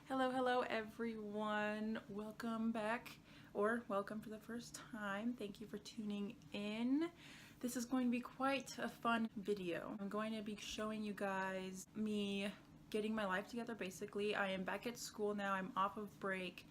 Hello everyone. Welcome back, or welcome for the first time. Thank you for tuning in. This is going to be quite a fun video. I'm going to be showing you guys me getting my life together. Basically, I am back at school now. I'm off of break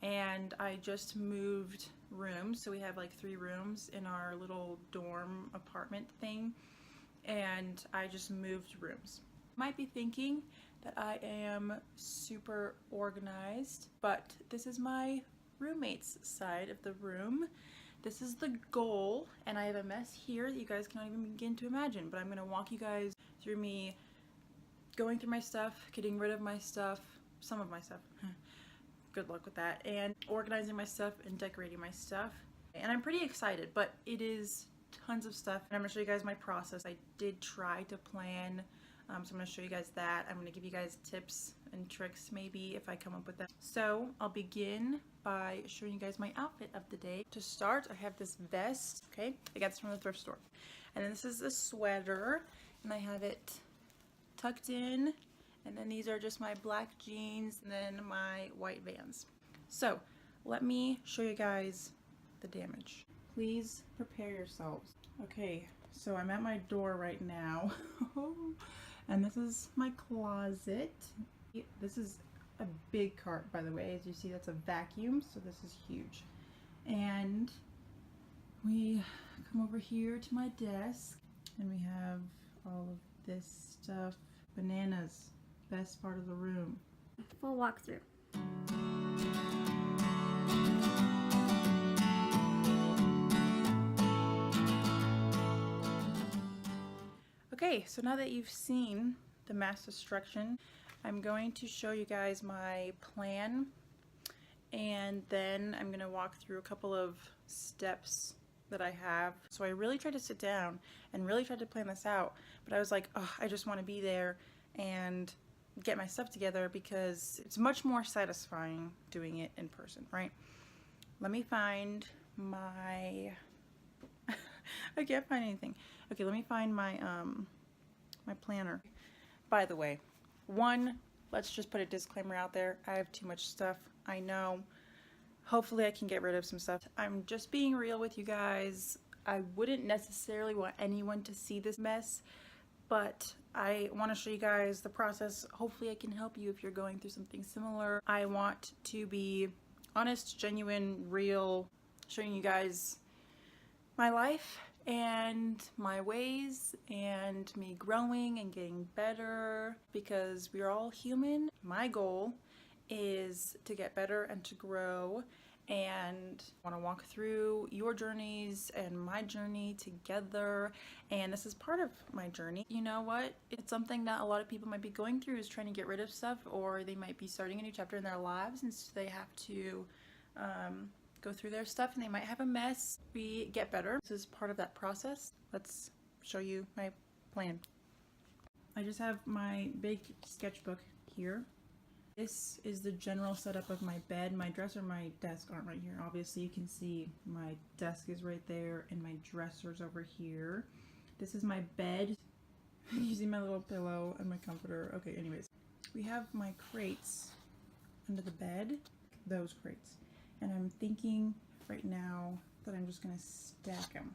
and I just moved rooms. So we have like 3 rooms in our little dorm apartment thing, and I just moved rooms. Might be thinking that I am super organized, but this is my roommate's side of the room. This is the goal, and I have a mess here that you guys cannot even begin to imagine, but I'm going to walk you guys through me going through my stuff, getting rid of my stuff, some of my stuff, good luck with that, and organizing my stuff and decorating my stuff. And I'm pretty excited, but it is tons of stuff, and I'm going to show you guys my process. I did try to plan, so I'm going to show you guys that. I'm going to give you guys tips and tricks maybe if I come up with them. So I'll begin by showing you guys my outfit of the day. To start, I have this vest, okay? I got this from the thrift store. And then this is a sweater, and I have it tucked in. And then these are just my black jeans and then my white Vans. So let me show you guys the damage. Please prepare yourselves. Okay, so I'm at my door right now. And this is my closet. This is a big cart, by the way. As you see, that's a vacuum, so this is huge. And we come over here to my desk, and we have all of this stuff. Bananas, best part of the room. Full walkthrough. Okay, so now that you've seen the mass destruction, I'm going to show you guys my plan, and then I'm going to walk through a couple of steps that I have. So I really tried to sit down and really tried to plan this out, but I was like, oh, I just want to be there and get my stuff together because it's much more satisfying doing it in person, right? Let me find my I can't find anything. Okay, let me find my my planner. By the way, let's just put a disclaimer out there. I have too much stuff. I know. Hopefully I can get rid of some stuff. I'm just being real with you guys. I wouldn't necessarily want anyone to see this mess, but I want to show you guys the process. Hopefully I can help you if you're going through something similar. I want to be honest, genuine, real, showing you guys my life and my ways and me growing and getting better, because we're all human. My goal is to get better and to grow, and I want to walk through your journeys and my journey together, and this is part of my journey. You know what? It's something that a lot of people might be going through, is trying to get rid of stuff, or they might be starting a new chapter in their lives, and so they have to go through their stuff, and they might have a mess. We get better. This is part of that process. Let's show you my plan. I just have my big sketchbook here. This is the general setup of my bed. My dresser and my desk aren't right here. Obviously you can see my desk is right there and my dresser's over here. This is my bed using my little pillow and my comforter. Okay, anyways. We have my crates under the bed, those crates. And I'm thinking right now that I'm just gonna stack them.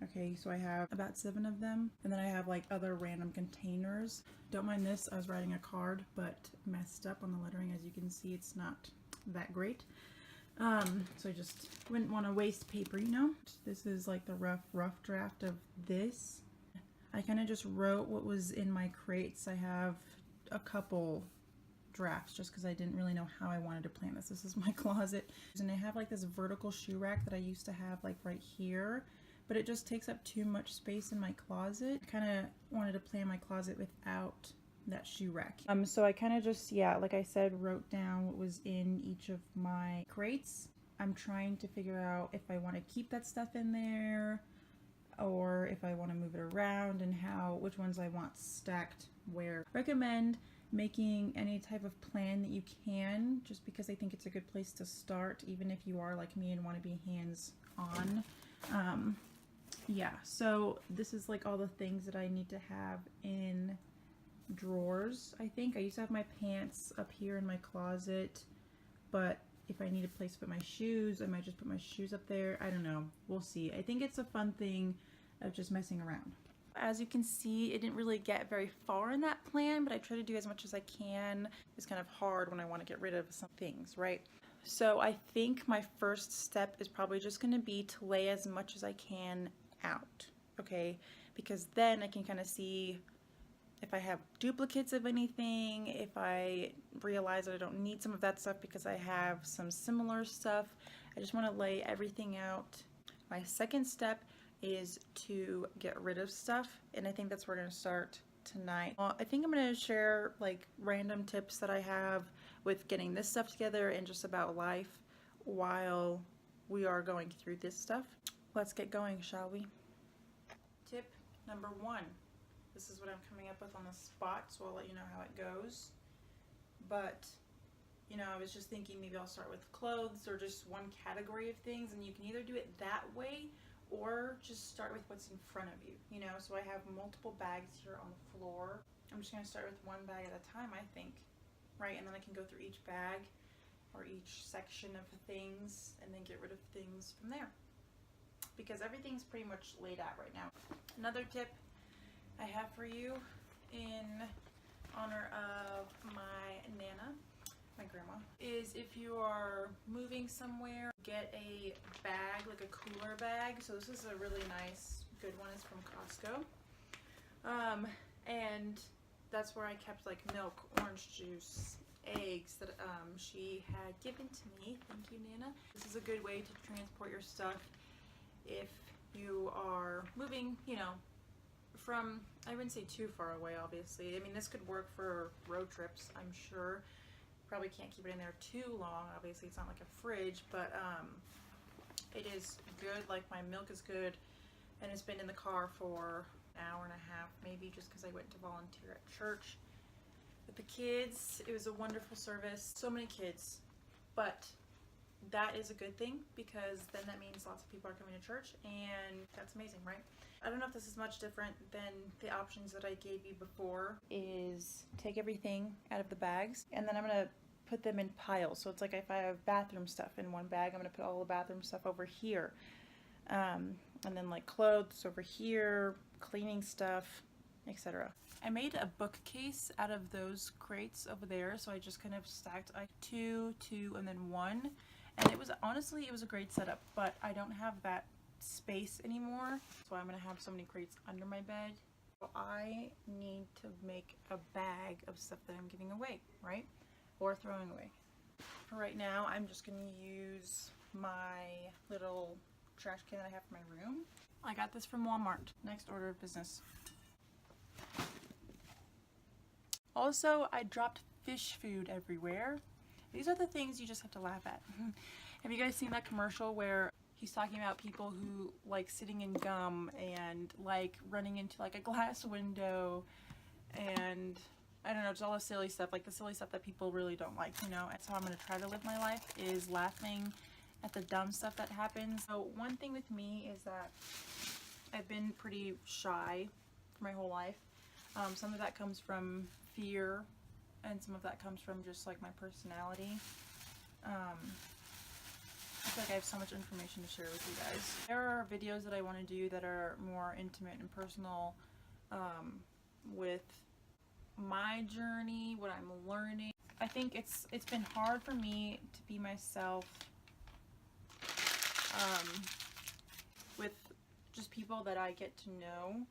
Okay, so I have about 7 of them, and then I have like other random containers. Don't mind this, I was writing a card, but messed up on the lettering. As you can see, it's not that great. So I just wouldn't want to waste paper, you know? This is like the rough draft of this. I kind of just wrote what was in my crates. I have a couple drafts just because I didn't really know how I wanted to plan this. This is my closet, and I have like this vertical shoe rack that I used to have like right here, but it just takes up too much space in my closet. I kind of wanted to plan my closet without that shoe rack. So I kind of just, yeah, like I said, wrote down what was in each of my crates. I'm trying to figure out if I want to keep that stuff in there or if I want to move it around, and which ones I want stacked where. Recommend making any type of plan that you can, just because I think it's a good place to start, even if you are like me and want to be hands-on. Yeah, so this is like all the things that I need to have in drawers, I think. I used to have my pants up here in my closet, but if I need a place to put my shoes, I might just put my shoes up there. I don't know. We'll see. I think it's a fun thing of just messing around. As you can see, it didn't really get very far in that plan, but I try to do as much as I can. It's kind of hard when I want to get rid of some things, right? So I think my first step is probably just going to be to lay as much as I can out, okay? Because then I can kind of see if I have duplicates of anything, if I realize that I don't need some of that stuff because I have some similar stuff. I just want to lay everything out. My second step is to get rid of stuff, and I think that's where we're going to start tonight. I think I'm going to share like random tips that I have with getting this stuff together and just about life while we are going through this stuff. Let's get going, shall we? Tip number 1. This is what I'm coming up with on the spot, so I'll let you know how it goes. But, you know, I was just thinking maybe I'll start with clothes or just one category of things, and you can either do it that way or just start with what's in front of you, you know? So I have multiple bags here on the floor. I'm just gonna start with one bag at a time, I think, right? And then I can go through each bag or each section of things and then get rid of things from there. Because everything's pretty much laid out right now. Another tip I have for you in honor of my Nana, my grandma, is if you are moving somewhere, get a bag, like a cooler bag. So this is a really nice, good one. It's from Costco. And that's where I kept like milk, orange juice, eggs that she had given to me. Thank you, Nana. This is a good way to transport your stuff if you are moving, you know, from, I wouldn't say too far away, obviously. I mean, this could work for road trips, I'm sure. Probably can't keep it in there too long. Obviously, it's not like a fridge, but it is good. Like, my milk is good, and it's been in the car for an hour and a half, maybe, just because I went to volunteer at church with the kids. It was a wonderful service. So many kids, but that is a good thing, because then that means lots of people are coming to church, and that's amazing, right? I don't know if this is much different than the options that I gave you before. Is take everything out of the bags, and then I'm gonna put them in piles. So it's like if I have bathroom stuff in one bag, I'm gonna put all the bathroom stuff over here, and then like clothes over here, cleaning stuff, etc. I made a bookcase out of those crates over there, so I just kind of stacked like two, and then one. And it was, honestly, it was a great setup, but I don't have that space anymore, so I'm gonna have so many crates under my bed. So I need to make a bag of stuff that I'm giving away, right? Or throwing away. For right now, I'm just gonna use my little trash can that I have for my room. I got this from Walmart. Next order of business. Also, I dropped fish food everywhere. These are the things you just have to laugh at. Have you guys seen that commercial where he's talking about people who like sitting in gum and like running into like a glass window, and I don't know, just all the silly stuff, like the silly stuff that people really don't like, you know? That's how I'm gonna try to live my life, is laughing at the dumb stuff that happens. So one thing with me is that I've been pretty shy for my whole life. Some of that comes from fear, and some of that comes from just like my personality. I feel like I have so much information to share with you guys. There are videos that I want to do that are more intimate and personal, with my journey, what I'm learning. I think it's been hard for me to be myself with just people that I get to know.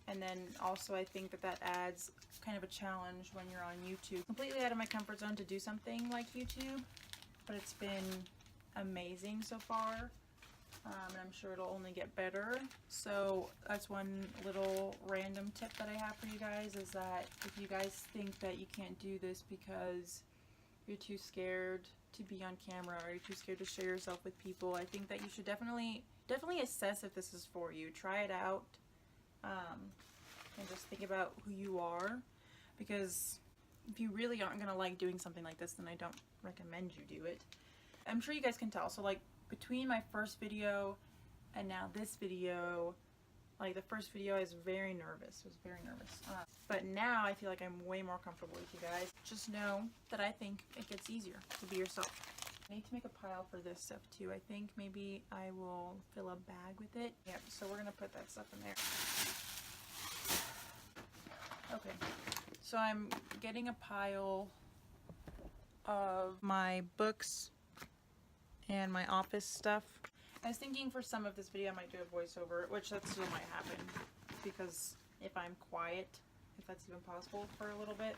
And then also I think that adds kind of a challenge when you're on YouTube. Completely out of my comfort zone to do something like YouTube, but it's been amazing so far, and I'm sure it'll only get better. So that's one little random tip that I have for you guys, is that if you guys think that you can't do this because you're too scared to be on camera, or you're too scared to share yourself with people, I think that you should definitely assess if this is for you. Try it out, and just think about who you are, because if you really aren't gonna like doing something like this, then I don't recommend you do it. I'm sure you guys can tell, so like between my first video and now this video, Like the first video, I was very nervous. But now I feel like I'm way more comfortable with you guys. Just know that I think it gets easier to be yourself. I need to make a pile for this stuff too. I think maybe I will fill a bag with it. Yep, so we're gonna put that stuff in there. Okay, so I'm getting a pile of my books and my office stuff. I was thinking for some of this video I might do a voiceover, which that still might happen, because if I'm quiet, if that's even possible for a little bit,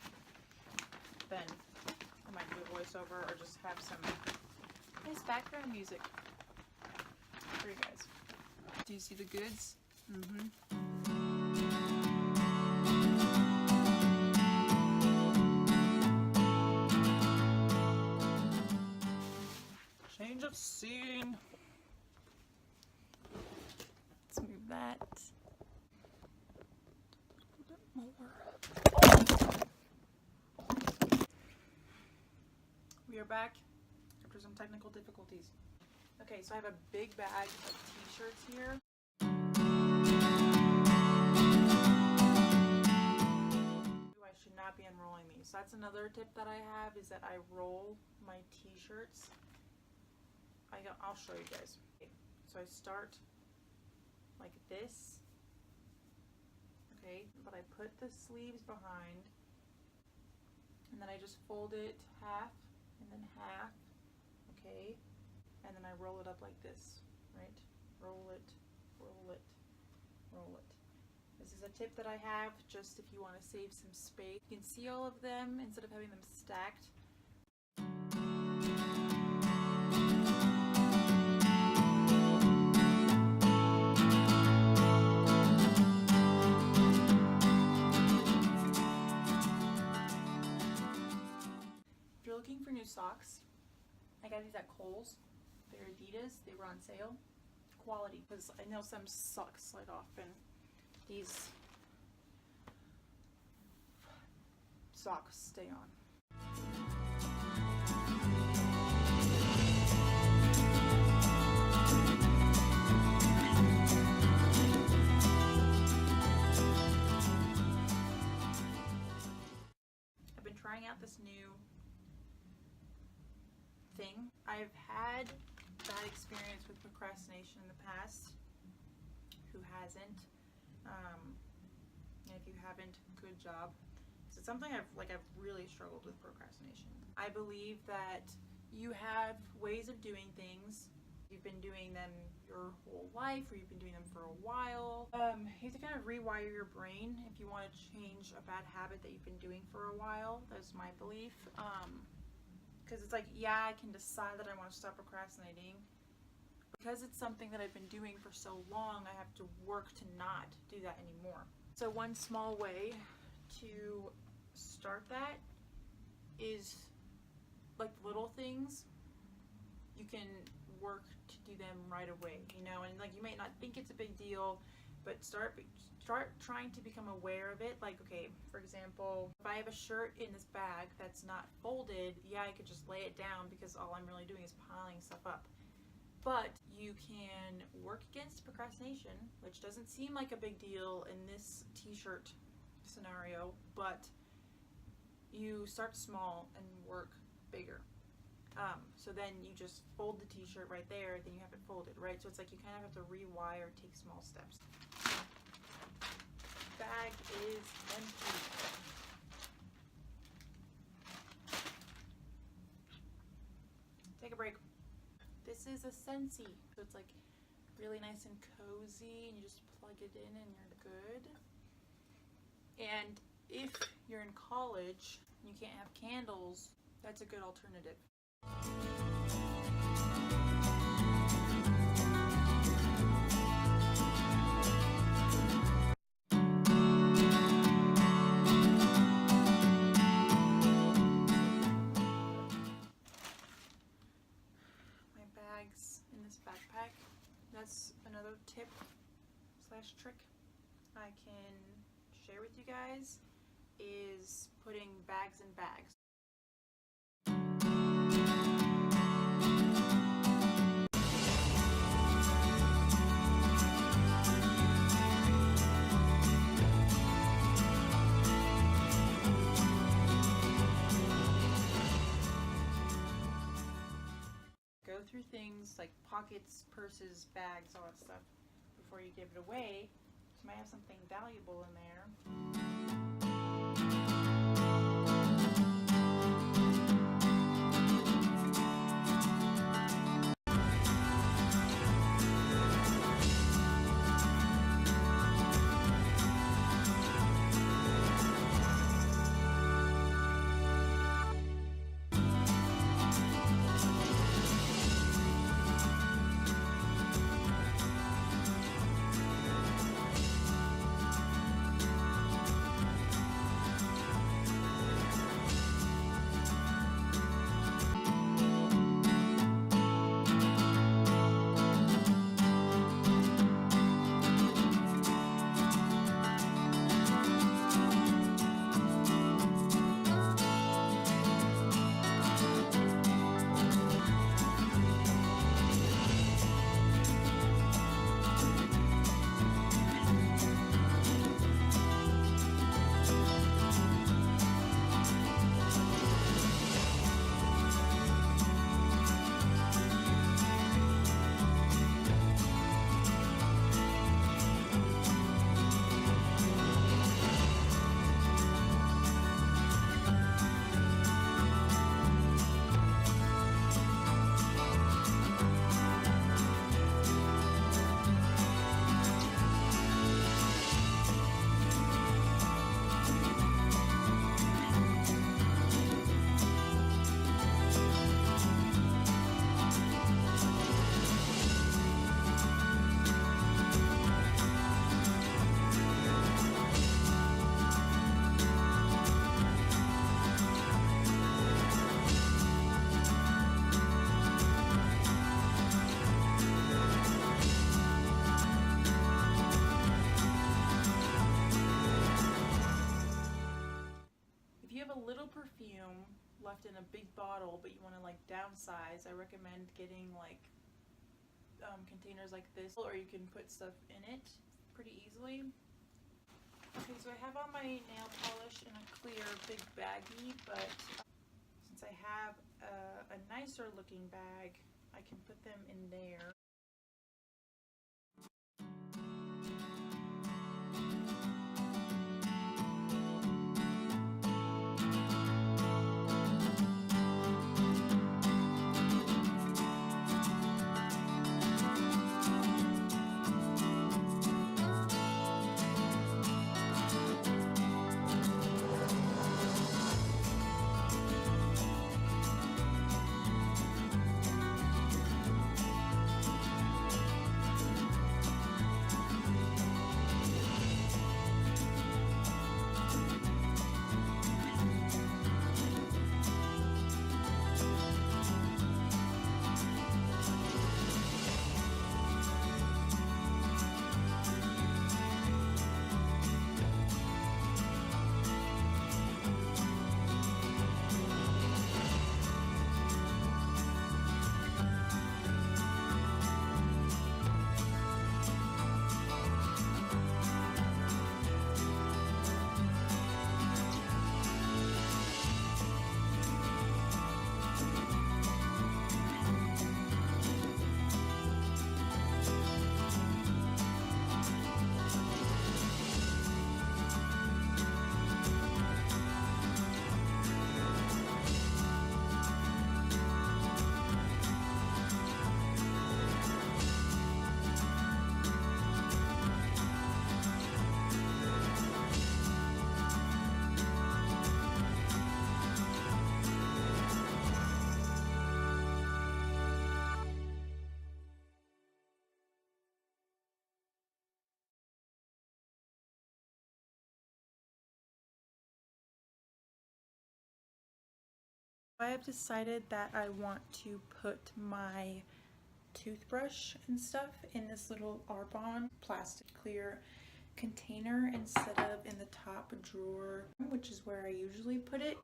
then I might do a voiceover or just have some nice background music for you guys. Do you see the goods? Change of scene. Let's move that a little bit more. We are back after some technical difficulties. Okay, so I have a big bag of t-shirts here. I should not be unrolling these. So that's another tip that I have, is that I roll my t-shirts. I'll show you guys. Okay, so I start like this, okay, but I put the sleeves behind, and then I just fold it half and then half, okay, and then I roll it up like this, right? Roll it, roll it, roll it. This is a tip that I have just if you want to save some space. You can see all of them instead of having them stacked. Looking for new socks, I got these at Kohl's. They're Adidas. They were on sale. Quality, because I know some socks slide off, and these socks stay on. I've been trying out this new thing. I've had bad experience with procrastination in the past. Who hasn't? And if you haven't, good job. So it's something I've really struggled with, procrastination. I believe that you have ways of doing things. You've been doing them your whole life, or you've been doing them for a while. You have to kind of rewire your brain if you want to change a bad habit that you've been doing for a while. That's my belief. Because it's like, yeah, I can decide that I want to stop procrastinating. Because it's something that I've been doing for so long, I have to work to not do that anymore. So one small way to start that is like little things. You can work to do them right away, you know, and like you might not think it's a big deal, but start trying to become aware of it. Like, okay, for example, if I have a shirt in this bag that's not folded, yeah, I could just lay it down because all I'm really doing is piling stuff up. But you can work against procrastination, which doesn't seem like a big deal in this t-shirt scenario, but you start small and work bigger. So then you just fold the t-shirt right there, then you have it folded, right? So it's like you kind of have to rewire, take small steps. Bag is empty. Take a break. This is a Scentsy, so it's like really nice and cozy, and you just plug it in and you're good. And if you're in college and you can't have candles, that's a good alternative. My bags in this backpack. That's another tip / trick I can share with you guys, is putting bags in bags. through things like pockets, purses, bags, all that stuff before you give it away. You might have something valuable in there. A little perfume left in a big bottle, but you want to like downsize, I recommend getting like containers like this, or you can put stuff in it pretty easily. Okay, so I have all my nail polish in a clear big baggie, but since I have a nicer looking bag, I can put them in there. I have decided that I want to put my toothbrush and stuff in this little Arbonne plastic clear container instead of in the top drawer, which is where I usually put it.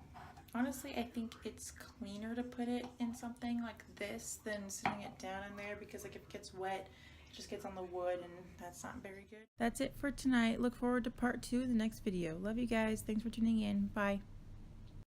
Honestly, I think it's cleaner to put it in something like this than sitting it down in there, because like if it gets wet, it just gets on the wood and that's not very good. That's it for tonight. Look forward to part 2 of the next video. Love you guys. Thanks for tuning in. Bye.